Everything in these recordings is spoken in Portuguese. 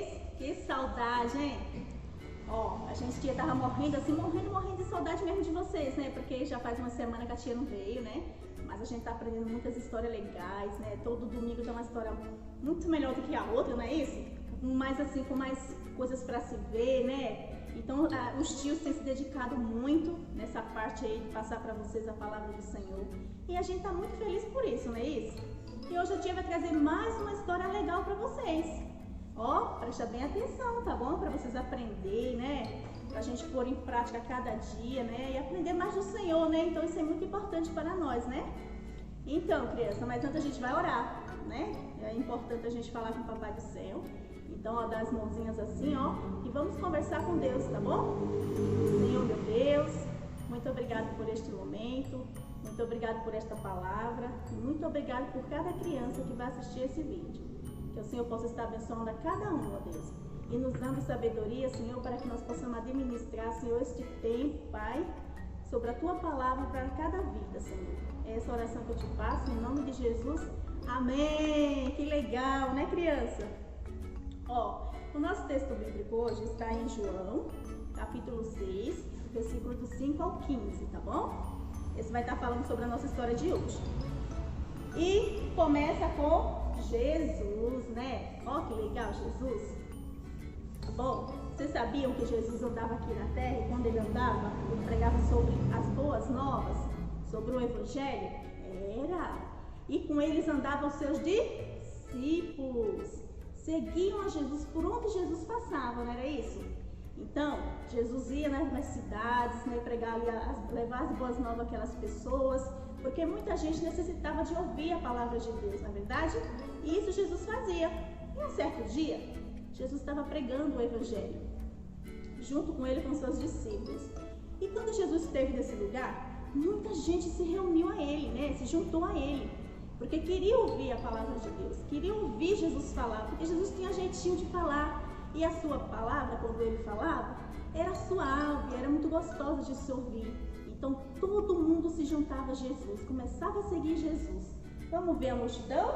vocês? Que saudade, hein? Ó, a gente tia tava morrendo assim, morrendo de saudade mesmo de vocês, né? Porque já faz uma semana que a tia não veio, né? Mas a gente tá aprendendo muitas histórias legais, né? Todo domingo tem uma história muito melhor do que a outra, não é isso? Mais assim, com mais coisas para se ver, né? Então, os tios têm se dedicado muito nessa parte aí de passar para vocês a palavra do Senhor. E a gente tá muito feliz por isso, não é isso? E hoje a tia vai trazer mais uma história legal para vocês. Ó, presta bem atenção, tá bom? Para vocês aprenderem, né? Pra gente pôr em prática cada dia, né? E aprender mais do Senhor, né? Então isso é muito importante para nós, né? Então, criança, mas antes a gente vai orar, né? É importante a gente falar com o Papai do Céu. Então, ó, dá as mãozinhas assim, ó, e vamos conversar com Deus, tá bom? Senhor, meu Deus, muito obrigado por este momento, muito obrigado por esta palavra e muito obrigado por cada criança que vai assistir esse vídeo. Que o Senhor possa estar abençoando a cada um, ó Deus, e nos dando sabedoria, Senhor, para que nós possamos administrar, Senhor, este tempo, Pai, sobre a Tua palavra para cada vida, Senhor. É essa oração que eu te faço, em nome de Jesus. Amém! Que legal, né, criança? Ó, o nosso texto bíblico hoje está em João, capítulo 6, versículo do 5 ao 15, tá bom? Esse vai estar falando sobre a nossa história de hoje. E começa com Jesus, né? Ó, que legal, Jesus. Tá bom? Vocês sabiam que Jesus andava aqui na terra e quando ele andava, ele pregava sobre as boas novas, sobre o Evangelho? Era! E com eles andavam os seus discípulos. Seguiam a Jesus por onde Jesus passava, não era isso? Então, Jesus ia nas cidades, né, pregar ali, levar as boas novas àquelas pessoas, porque muita gente necessitava de ouvir a palavra de Deus, na verdade? E isso Jesus fazia. E um certo dia, Jesus estava pregando o Evangelho, junto com ele e com seus discípulos. E quando Jesus esteve nesse lugar, muita gente se reuniu a ele, né, se juntou a ele. Porque queria ouvir a palavra de Deus, queria ouvir Jesus falar, porque Jesus tinha jeitinho de falar. E a sua palavra, quando ele falava, era suave, era muito gostosa de se ouvir. Então todo mundo se juntava a Jesus, começava a seguir Jesus. Vamos ver a multidão?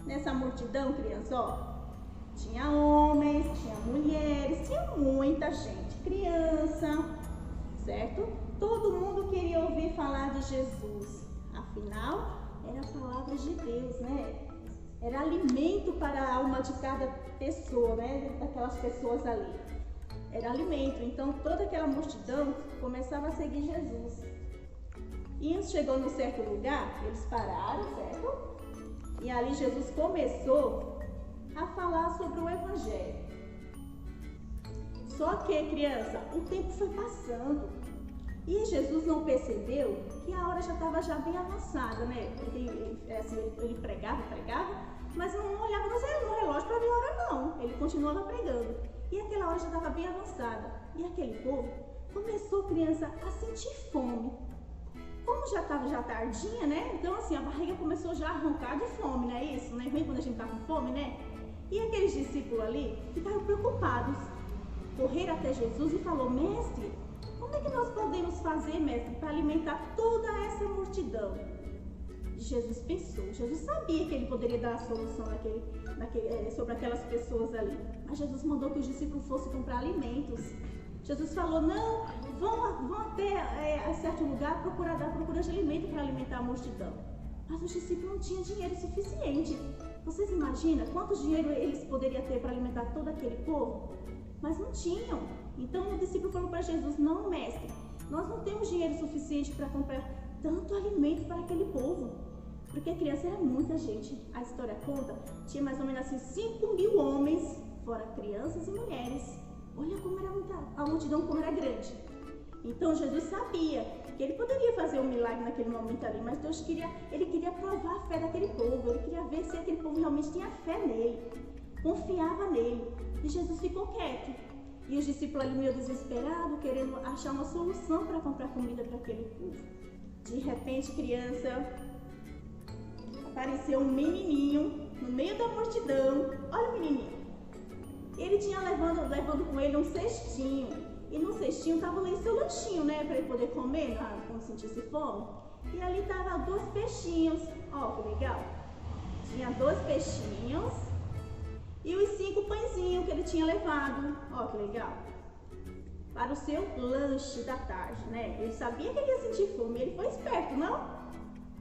Nessa multidão, criança, ó, tinha homens, tinha mulheres, tinha muita gente, criança, certo? Todo mundo queria ouvir falar de Jesus. Afinal, era a palavra de Deus, né? Era alimento para a alma de cada pessoa, né? Daquelas pessoas ali. Era alimento. Então, toda aquela multidão começava a seguir Jesus. E chegou num certo lugar, eles pararam, certo? E ali Jesus começou a falar sobre o Evangelho. Só que, criança, o tempo foi passando. E Jesus não percebeu que a hora já estava bem avançada, né? Ele pregava, mas não olhava no relógio para ver a hora não. Ele continuava pregando. E aquela hora já estava bem avançada. E aquele povo começou, criança, a sentir fome. Como já estava tardinha, né? Então assim, a barriga começou já a arrancar de fome, não é isso? Não é ruim quando a gente está com fome, né? E aqueles discípulos ali ficaram preocupados. Correram até Jesus e falou: mestre, como é que nós podemos fazer, mestre, para alimentar toda essa multidão? Jesus pensou, Jesus sabia que ele poderia dar a solução sobre aquelas pessoas ali. Mas Jesus mandou que os discípulos fossem comprar alimentos. Jesus falou: não, vão até certo lugar procurar de alimento para alimentar a multidão. Mas os discípulos não tinham dinheiro suficiente. Vocês imaginam quanto dinheiro eles poderiam ter para alimentar todo aquele povo? Mas não tinham. Então o discípulo falou para Jesus: não, mestre, nós não temos dinheiro suficiente para comprar tanto alimento para aquele povo. Porque criança era muita gente. A história conta, tinha mais ou menos assim 5.000 homens, fora crianças e mulheres. Olha como era a multidão, como era grande. Então Jesus sabia que ele poderia fazer um milagre naquele momento ali, mas Deus queria provar a fé daquele povo. Ele queria ver se aquele povo realmente tinha fé nele, confiava nele. E Jesus ficou quieto. E os discípulos ali meio desesperados, querendo achar uma solução para comprar comida para aquele povo. De repente, criança, apareceu um menininho no meio da multidão. Olha o menininho. Ele tinha levando com ele um cestinho. E no cestinho estava ali seu lanchinho, né? Para ele poder comer quando sentisse fome. E ali tava 2 peixinhos. Ó, que legal. Tinha 2 peixinhos e os 5 pãezinhos. pãezinho que ele tinha levado, ó que legal, para o seu lanche da tarde, né? Ele sabia que ele ia sentir fome, ele foi esperto, não?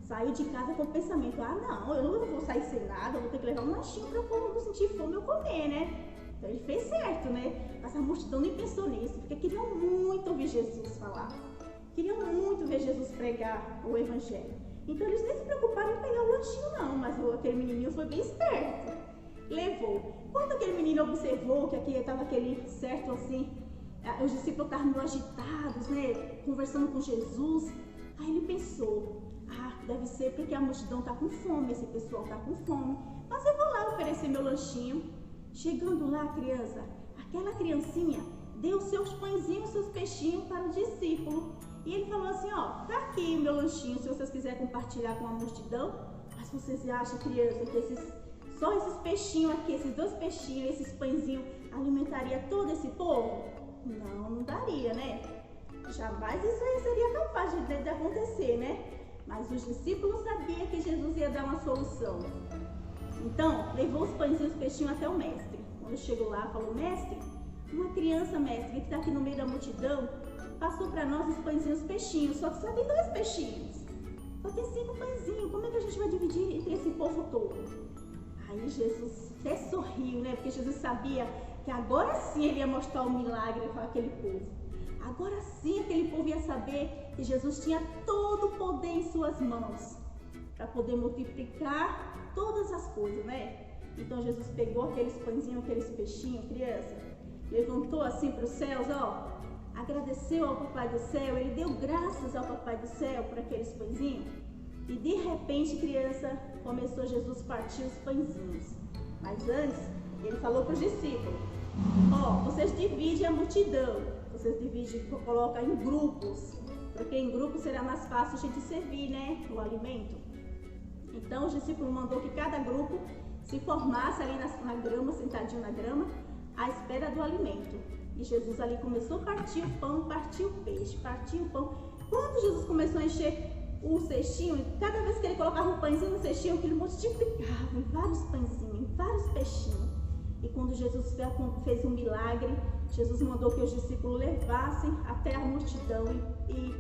Saiu de casa com o pensamento, não, eu não vou sair sem nada, eu vou ter que levar um lanchinho para quando sentir fome eu comer, né? Então ele fez certo, né? Mas a multidão nem pensou nisso, porque queriam muito ouvir Jesus falar. Queriam muito ver Jesus pregar o evangelho. Então eles nem se preocuparam em pegar o lanchinho não, mas aquele menininho foi bem esperto. Levou. Quando aquele menino observou que aqui estava aquele certo assim, os discípulos estavam meio agitados, né? Conversando com Jesus. Aí ele pensou, deve ser porque a multidão está com fome, esse pessoal está com fome. Mas eu vou lá oferecer meu lanchinho. Chegando lá, criança, aquela criancinha deu seus pãezinhos, seus peixinhos para o discípulo. E ele falou assim, ó, tá aqui o meu lanchinho, se vocês quiserem compartilhar com a multidão. Mas vocês acham, criança, que só esses peixinhos aqui, esses 2 peixinhos, esses pãezinhos, alimentaria todo esse povo? Não daria, né? Jamais isso aí seria capaz de acontecer, né? Mas os discípulos sabiam que Jesus ia dar uma solução. Então, levou os pãezinhos e os peixinhos até o mestre. Quando chegou lá, falou, mestre, uma criança, mestre, que está aqui no meio da multidão, passou para nós os pãezinhos e os peixinhos, só que só tem 2 peixinhos. Só tem 5 pãezinhos, como é que a gente vai dividir entre esse povo todo? Aí Jesus até sorriu, né? Porque Jesus sabia que agora sim ele ia mostrar o milagre para aquele povo. Agora sim aquele povo ia saber que Jesus tinha todo o poder em suas mãos para poder multiplicar todas as coisas, né? Então Jesus pegou aqueles pãezinhos, aqueles peixinhos, criança, levantou assim para os céus, ó, agradeceu ao Papai do Céu, ele deu graças ao Papai do Céu por aqueles pãezinhos. E de repente, criança, começou Jesus a partir os pãezinhos. Mas antes, ele falou para os discípulos, ó, vocês dividem a multidão, vocês dividem, colocam em grupos, porque em grupos será mais fácil a gente servir, né, o alimento. Então, os discípulos mandou que cada grupo se formasse ali na grama, sentadinho na grama, à espera do alimento. E Jesus ali começou a partir o pão, partir o peixe, partir o pão. Quando Jesus começou a encher o cestinho, cada vez que ele colocava um pãezinho no cestinho, ele multiplicava em vários pãezinhos, em vários peixinhos. E quando Jesus fez um milagre, Jesus mandou que os discípulos levassem até a multidão e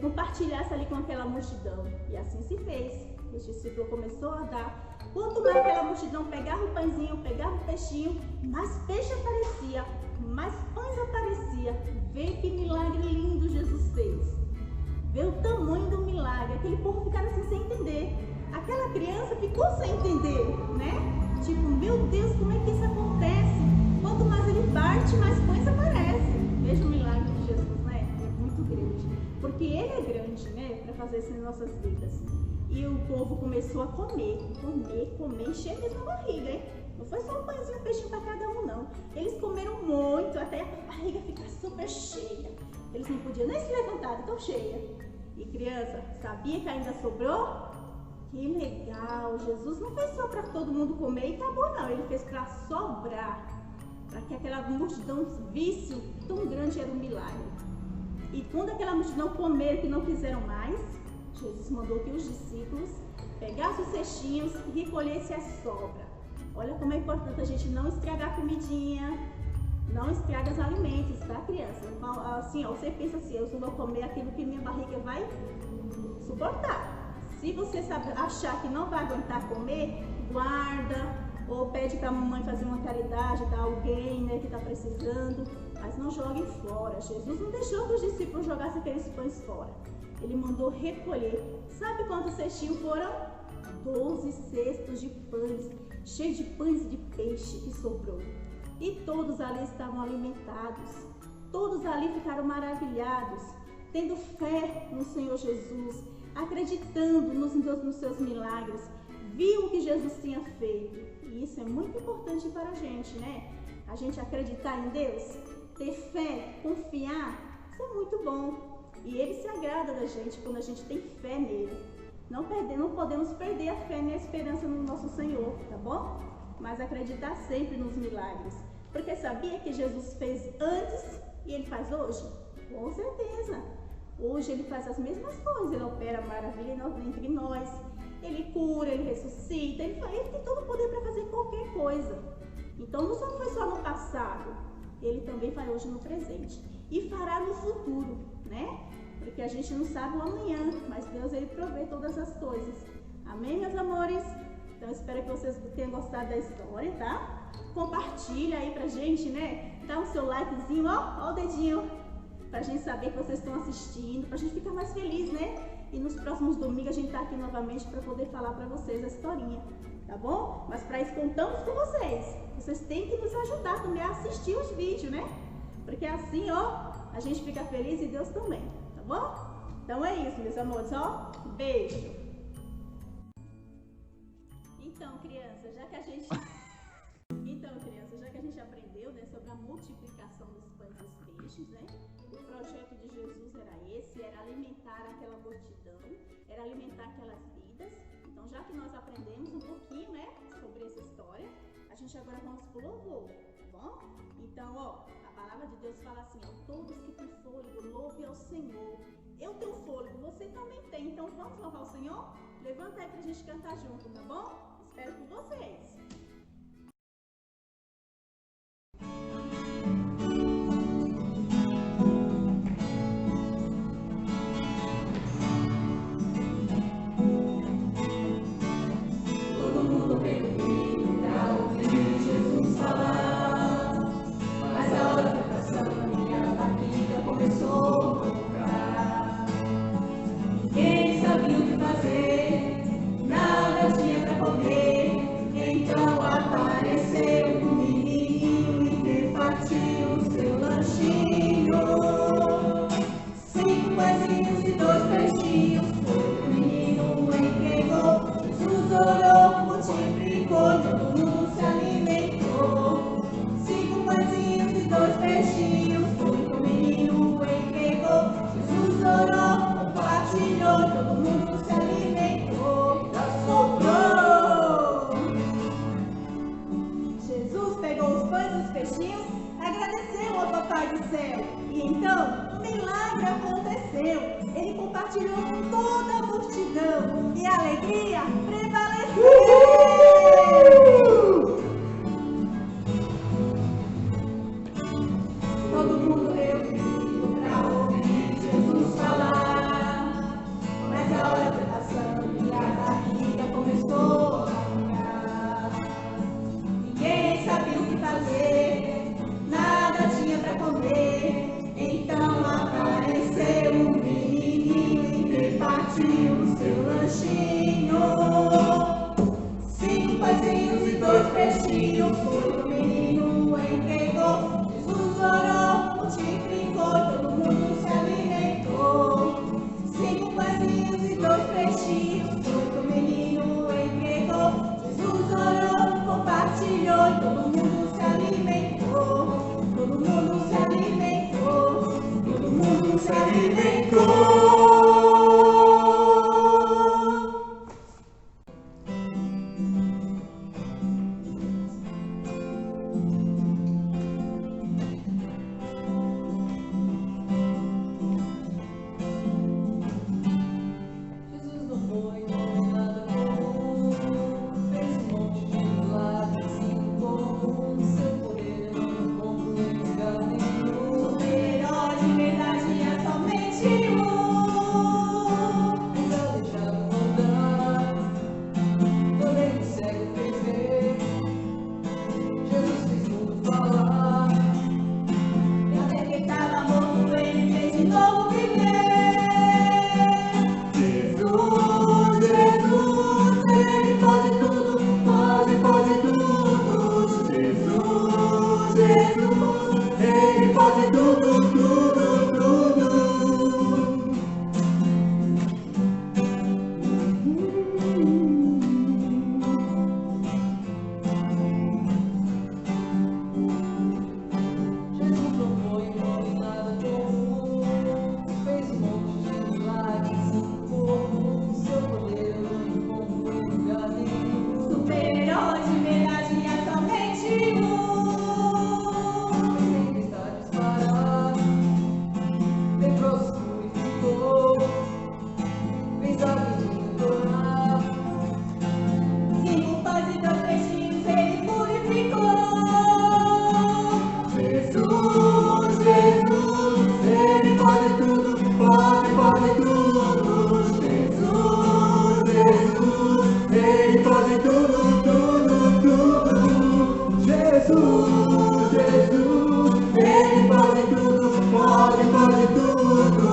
compartilhassem ali com aquela multidão. E assim se fez. Os discípulos começou a dar. Quanto mais aquela multidão pegava o pãezinho, pegava o peixinho, mais peixe aparecia, mais pães aparecia. Vê que milagre lindo Jesus fez. Vê o tamanho do milagre. Aquele povo ficaram assim sem entender. Aquela criança ficou sem entender, né? Tipo, meu Deus, como é que isso acontece? Quanto mais ele parte, mais pães aparecem. Veja o milagre de Jesus, né? É muito grande. Porque ele é grande, né? Para fazer isso nas nossas vidas. E o povo começou a comer, encher mesmo a barriga, hein? Não foi só um pãezinho e um peixinho para cada um, não. Eles comeram muito, até a barriga ficar super cheia. Eles não podiam nem se levantar, de tão cheia. E criança, sabia que ainda sobrou? Que legal! Jesus não fez só para todo mundo comer e acabou, não. Ele fez para sobrar, para que aquela multidão visse o tão grande era o milagre. E quando aquela multidão comeram que não quiseram mais, Jesus mandou que os discípulos pegassem os cestinhos e recolhessem a sobra. Olha como é importante a gente não estragar a comidinha, não estraga os alimentos, tá, criança? Assim, ó, você pensa assim, eu só vou comer aquilo que minha barriga vai suportar. Se você achar que não vai aguentar comer, guarda ou pede para a mamãe fazer uma caridade, dar alguém, né, que está precisando, mas não jogue fora. Jesus não deixou que os discípulos jogassem aqueles pães fora. Ele mandou recolher. Sabe quantos cestinhos foram? 12 cestos de pães, cheios de pães e de peixe que sobrou. E todos ali estavam alimentados. Todos ali ficaram maravilhados, tendo fé no Senhor Jesus, acreditando nos seus milagres. Viam o que Jesus tinha feito. E isso é muito importante para a gente, né? A gente acreditar em Deus, ter fé, confiar, isso é muito bom. E Ele se agrada da gente quando a gente tem fé nele. Não podemos perder a fé e a esperança no nosso Senhor, tá bom? Mas acreditar sempre nos milagres. Porque sabia que Jesus fez antes e Ele faz hoje? Com certeza. Hoje Ele faz as mesmas coisas. Ele opera maravilha entre nós. Ele cura, Ele ressuscita. Ele tem todo o poder para fazer qualquer coisa. Então não foi só no passado, ele também faz hoje no presente e fará no futuro, né? Porque a gente não sabe o amanhã, mas Deus, ele provê todas as coisas. Amém, meus amores? Então espero que vocês tenham gostado da história, tá? Compartilha aí pra gente, né? Dá o seu likezinho, ó o dedinho, pra gente saber que vocês estão assistindo, pra gente ficar mais feliz, né? E nos próximos domingos a gente tá aqui novamente para poder falar para vocês a historinha, tá bom? Mas para isso contamos com vocês. Vocês têm que nos ajudar também a assistir os vídeos, né? Porque assim, ó, a gente fica feliz e Deus também, tá bom? Então é isso, meus amores, ó. Beijo. Então, criança, já que a gente aprendeu, né, sobre a multiplicação dos pães e dos peixes, né? O projeto de Jesus era esse, era alimentar aquela multidão, era alimentar aquelas vidas. Então, já que nós aprendemos um pouquinho, né, sobre essa história, a gente agora vamos pro louvor, tá bom? Então, ó, a palavra de Deus fala assim, ó, todos que têm fôlego, louve ao Senhor. Eu tenho fôlego, você também tem, então vamos louvar o Senhor? Levanta aí pra gente cantar junto, tá bom? Espero por vocês. Agradeceu ao Papai do céu. E então, um milagre aconteceu. Ele compartilhou com toda a multidão. E a alegria prevaleceu. Todo mundo deu grito para ouvir Jesus falar. Mas a hora foi passando e a barriga começou a ficar. Ninguém sabia o que fazer. Nada tinha pra comer, então apareceu um menininho e repartiu o seu lanchinho. 5 pãezinhos e 2 peixinhos foi o menino entregou. Jesus orou, multiplicou, todo mundo se alimentou. 5 pãezinhos e 2 peixinhos foi o menino entregou. Jesus orou, compartilhou, todo mundo se alimentou. Todo mundo se alimentou, todo mundo se alimentou. Somente um. Jesus, Ele pode tudo, pode tudo.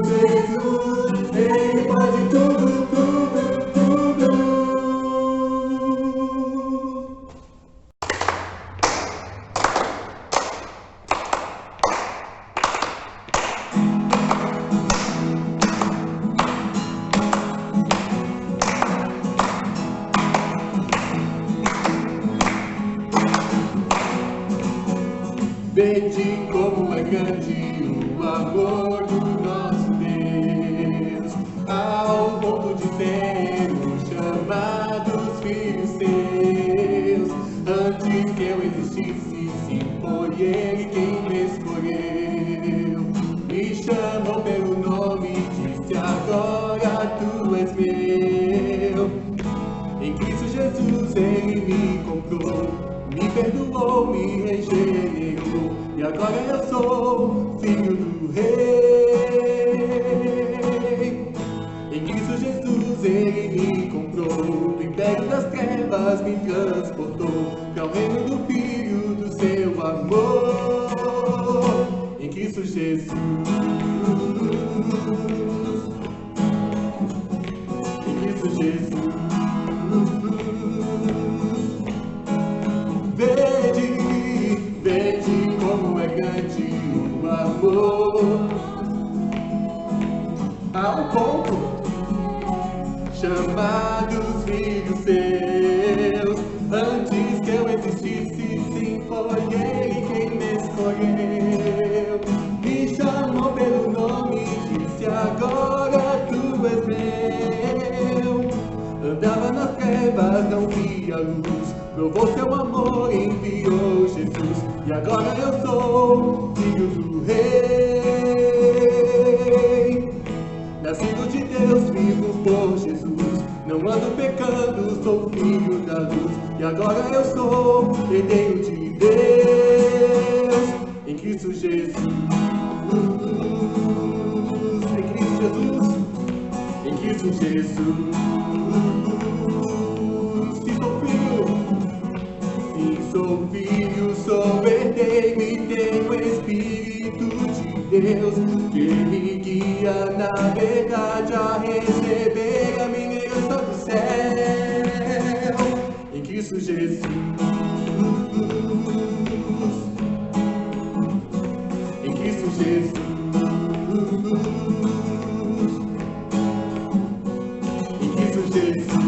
Jesus, Ele pode tudo, tudo, tudo. Vede como é grande o amor do nosso Deus, ao ponto de sermos chamados filhos seus. Antes que eu existisse, sim, foi Ele quem me escolheu. Me chamou pelo nome e disse: agora tu és meu. Em Cristo Jesus Ele me comprou, me perdoou, me regenerou, e agora eu sou filho do Rei. Em Cristo Jesus Ele me comprou, do império das trevas me transportou, para o reino do Filho do seu amor. Em Cristo Jesus. Em Cristo Jesus. Vede como é grande o amor, ao ponto, chamados filhos seus. Antes que eu existisse, sim, foi Ele quem me escolheu. Me chamou pelo nome e disse: agora tu és meu. Andava nas trevas, não via luz, provou seu amor, enviou Jesus, e agora eu sou filho do Rei. Nascido de Deus, vivo por Jesus, não ando pecando, sou filho da luz, e agora eu sou herdeiro de Deus. Em Cristo Jesus. Em Cristo Jesus. Em Cristo Jesus. Sou filho, sou herdeiro e tenho o Espírito de Deus, que me guia na verdade a receber a minha herança do céu. Em Cristo Jesus. Em Cristo Jesus. Em Cristo Jesus.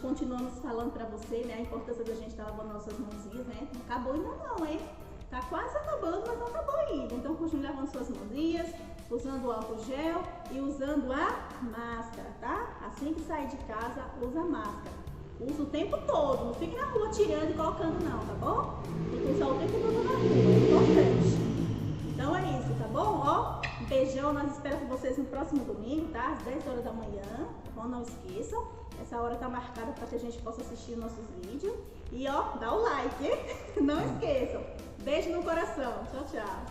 Continuamos falando pra você, né, a importância da gente estar lavando nossas mãozinhas, né? Não acabou ainda não, hein? Tá quase acabando, mas não acabou ainda. Então continue lavando suas mãozinhas, usando o álcool gel e usando a máscara, tá? Assim que sair de casa, usa a máscara. Usa o tempo todo, não fique na rua tirando e colocando não, tá bom? Tem que usar o tempo todo na rua, é importante. Então é isso, tá bom? Ó, um beijão, nós esperamos vocês no próximo domingo, tá? Às 10 horas da manhã, tá bom? Não esqueçam. Essa hora tá marcada para que a gente possa assistir nossos vídeos. E ó, dá o like, hein? Não esqueçam. Beijo no coração. Tchau, tchau.